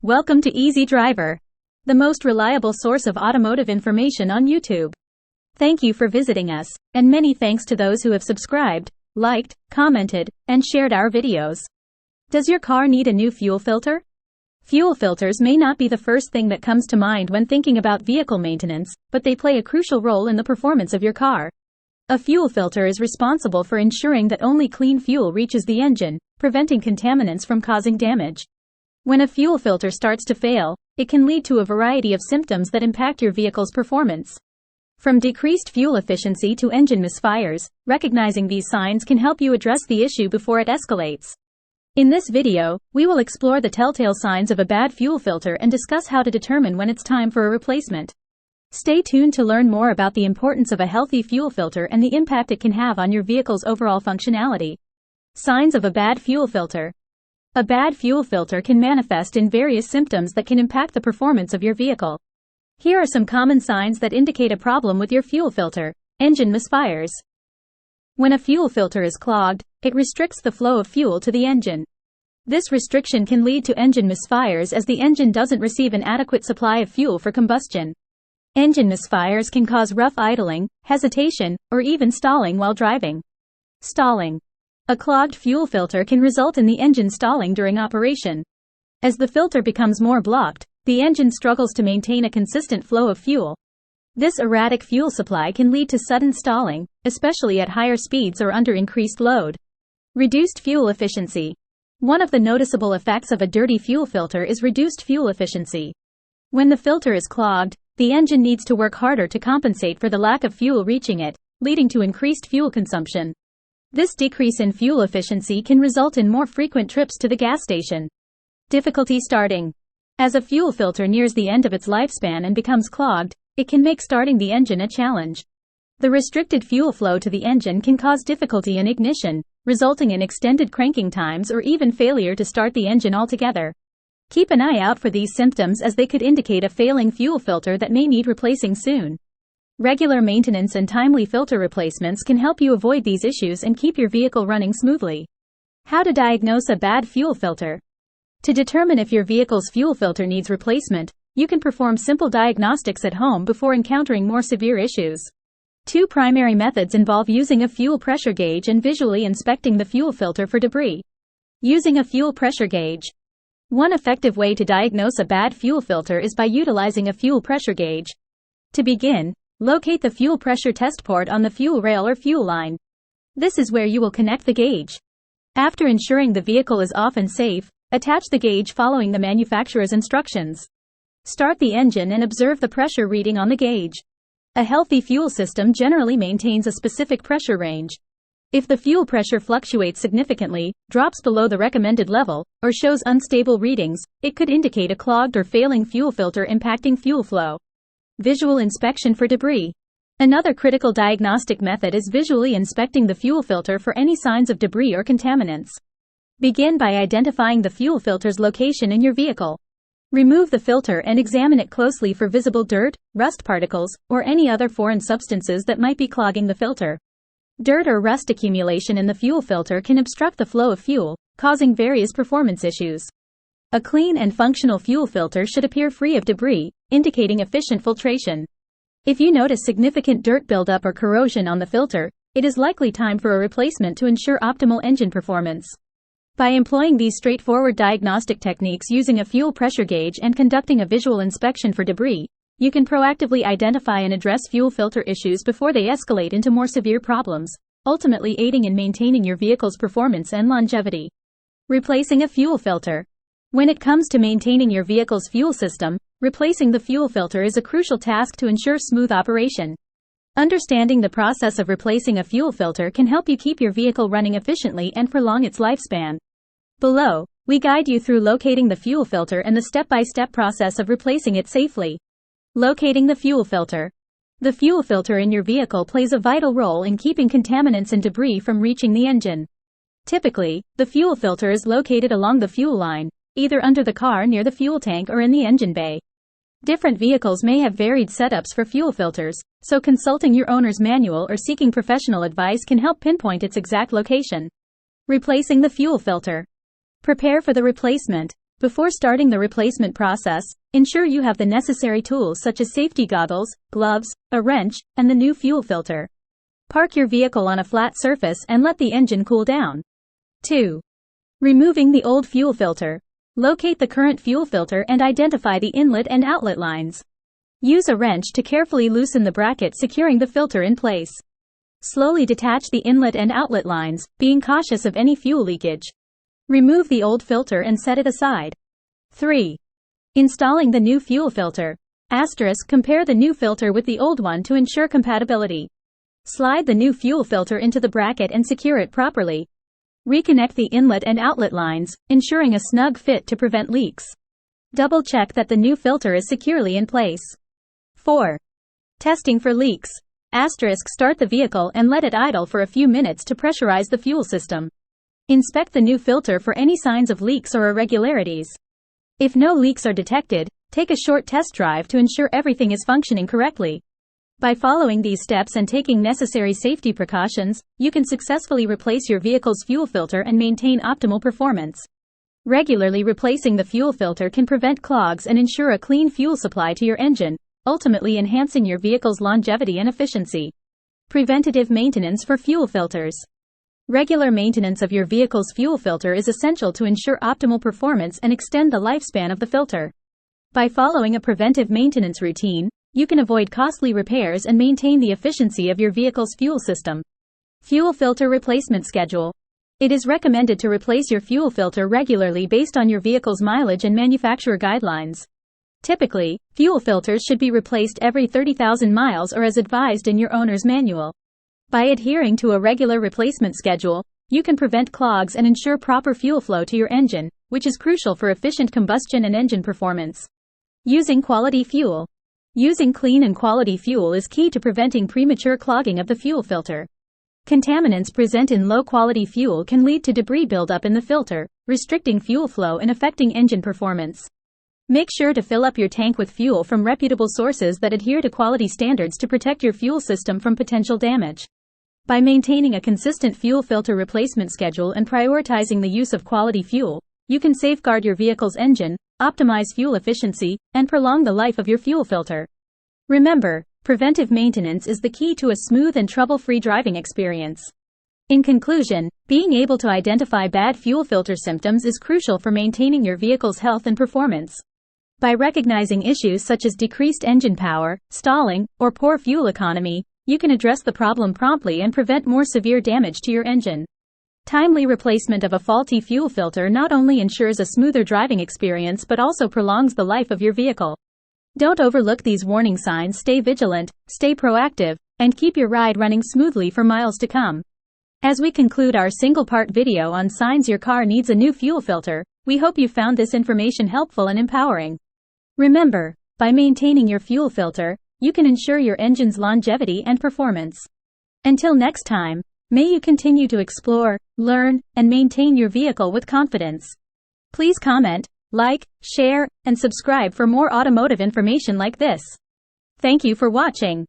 Welcome to Easy Driver, the most reliable source of automotive information on YouTube. Thank you for visiting us, and many thanks to those who have subscribed, liked, commented, and shared our videos. Does your car need a new fuel filter? Fuel filters may not be the first thing that comes to mind when thinking about vehicle maintenance, but they play a crucial role in the performance of your car. A fuel filter is responsible for ensuring that only clean fuel reaches the engine, preventing contaminants from causing damage. When a fuel filter starts to fail, it can lead to a variety of symptoms that impact your vehicle's performance. From decreased fuel efficiency to engine misfires, recognizing these signs can help you address the issue before it escalates. In this video, we will explore the telltale signs of a bad fuel filter and discuss how to determine when it's time for a replacement. Stay tuned to learn more about the importance of a healthy fuel filter and the impact it can have on your vehicle's overall functionality. Signs of a bad fuel filter. A bad fuel filter can manifest in various symptoms that can impact the performance of your vehicle. Here are some common signs that indicate a problem with your fuel filter. Engine misfires. When a fuel filter is clogged, it restricts the flow of fuel to the engine. This restriction can lead to engine misfires as the engine doesn't receive an adequate supply of fuel for combustion. Engine misfires can cause rough idling, hesitation, or even stalling while driving. Stalling. A clogged fuel filter can result in the engine stalling during operation. As the filter becomes more blocked, the engine struggles to maintain a consistent flow of fuel. This erratic fuel supply can lead to sudden stalling, especially at higher speeds or under increased load. Reduced fuel efficiency. One of the noticeable effects of a dirty fuel filter is reduced fuel efficiency. When the filter is clogged, the engine needs to work harder to compensate for the lack of fuel reaching it, leading to increased fuel consumption. This decrease in fuel efficiency can result in more frequent trips to the gas station. Difficulty starting. As a fuel filter nears the end of its lifespan and becomes clogged, it can make starting the engine a challenge. The restricted fuel flow to the engine can cause difficulty in ignition, resulting in extended cranking times or even failure to start the engine altogether. Keep an eye out for these symptoms as they could indicate a failing fuel filter that may need replacing soon. Regular maintenance and timely filter replacements can help you avoid these issues and keep your vehicle running smoothly. How to diagnose a bad fuel filter. To determine if your vehicle's fuel filter needs replacement, you can perform simple diagnostics at home before encountering more severe issues. Two primary methods involve using a fuel pressure gauge and visually inspecting the fuel filter for debris. Using a fuel pressure gauge. One effective way to diagnose a bad fuel filter is by utilizing a fuel pressure gauge. To begin, locate the fuel pressure test port on the fuel rail or fuel line. This is where you will connect the gauge. After ensuring the vehicle is off and safe, attach the gauge following the manufacturer's instructions. Start the engine and observe the pressure reading on the gauge. A healthy fuel system generally maintains a specific pressure range. If the fuel pressure fluctuates significantly, drops below the recommended level, or shows unstable readings, it could indicate a clogged or failing fuel filter impacting fuel flow. Visual inspection for debris. Another critical diagnostic method is visually inspecting the fuel filter for any signs of debris or contaminants. Begin by identifying the fuel filter's location in your vehicle. Remove the filter and examine it closely for visible dirt, rust particles, or any other foreign substances that might be clogging the filter. Dirt or rust accumulation in the fuel filter can obstruct the flow of fuel, causing various performance issues. A clean and functional fuel filter should appear free of debris, indicating efficient filtration. If you notice significant dirt buildup or corrosion on the filter, it is likely time for a replacement to ensure optimal engine performance. By employing these straightforward diagnostic techniques using a fuel pressure gauge and conducting a visual inspection for debris, you can proactively identify and address fuel filter issues before they escalate into more severe problems, ultimately aiding in maintaining your vehicle's performance and longevity. Replacing a fuel filter. When it comes to maintaining your vehicle's fuel system, replacing the fuel filter is a crucial task to ensure smooth operation. Understanding the process of replacing a fuel filter can help you keep your vehicle running efficiently and prolong its lifespan. Below, we guide you through locating the fuel filter and the step-by-step process of replacing it safely. Locating the fuel filter. The fuel filter in your vehicle plays a vital role in keeping contaminants and debris from reaching the engine. Typically, the fuel filter is located along the fuel line, either under the car near the fuel tank or in the engine bay. Different vehicles may have varied setups for fuel filters, so consulting your owner's manual or seeking professional advice can help pinpoint its exact location. Replacing the fuel filter. Prepare for the replacement. Before starting the replacement process, ensure you have the necessary tools such as safety goggles, gloves, a wrench, and the new fuel filter. Park your vehicle on a flat surface and let the engine cool down. 2. Removing the old fuel filter. Locate the current fuel filter and identify the inlet and outlet lines. Use a wrench to carefully loosen the bracket securing the filter in place. Slowly detach the inlet and outlet lines, being cautious of any fuel leakage. Remove the old filter and set it aside. 3. Installing the new fuel filter. Compare the new filter with the old one to ensure compatibility. Slide the new fuel filter into the bracket and secure it properly. Reconnect the inlet and outlet lines, ensuring a snug fit to prevent leaks. Double check that the new filter is securely in place. 4. Testing for leaks. Start the vehicle and let it idle for a few minutes to pressurize the fuel system. Inspect the new filter for any signs of leaks or irregularities. If no leaks are detected, take a short test drive to ensure everything is functioning correctly. By following these steps and taking necessary safety precautions, you can successfully replace your vehicle's fuel filter and maintain optimal performance. Regularly replacing the fuel filter can prevent clogs and ensure a clean fuel supply to your engine, ultimately enhancing your vehicle's longevity and efficiency. Preventative maintenance for fuel filters. Regular maintenance of your vehicle's fuel filter is essential to ensure optimal performance and extend the lifespan of the filter. By following a preventive maintenance routine, you can avoid costly repairs and maintain the efficiency of your vehicle's fuel system. Fuel filter replacement schedule. It is recommended to replace your fuel filter regularly based on your vehicle's mileage and manufacturer guidelines. Typically, fuel filters should be replaced every 30,000 miles or as advised in your owner's manual. By adhering to a regular replacement schedule, you can prevent clogs and ensure proper fuel flow to your engine, which is crucial for efficient combustion and engine performance. Using quality fuel. Using clean and quality fuel is key to preventing premature clogging of the fuel filter. Contaminants present in low-quality fuel can lead to debris buildup in the filter, restricting fuel flow and affecting engine performance. Make sure to fill up your tank with fuel from reputable sources that adhere to quality standards to protect your fuel system from potential damage. By maintaining a consistent fuel filter replacement schedule and prioritizing the use of quality fuel, you can safeguard your vehicle's engine, optimize fuel efficiency, and prolong the life of your fuel filter. Remember, preventive maintenance is the key to a smooth and trouble-free driving experience. In conclusion, being able to identify bad fuel filter symptoms is crucial for maintaining your vehicle's health and performance. By recognizing issues such as decreased engine power, stalling, or poor fuel economy, you can address the problem promptly and prevent more severe damage to your engine. Timely replacement of a faulty fuel filter not only ensures a smoother driving experience but also prolongs the life of your vehicle. Don't overlook these warning signs. Stay vigilant, stay proactive, and keep your ride running smoothly for miles to come. As we conclude our single-part video on signs your car needs a new fuel filter, we hope you found this information helpful and empowering. Remember, by maintaining your fuel filter, you can ensure your engine's longevity and performance. Until next time, may you continue to explore, learn, and maintain your vehicle with confidence. Please comment, like, share, and subscribe for more automotive information like this. Thank you for watching.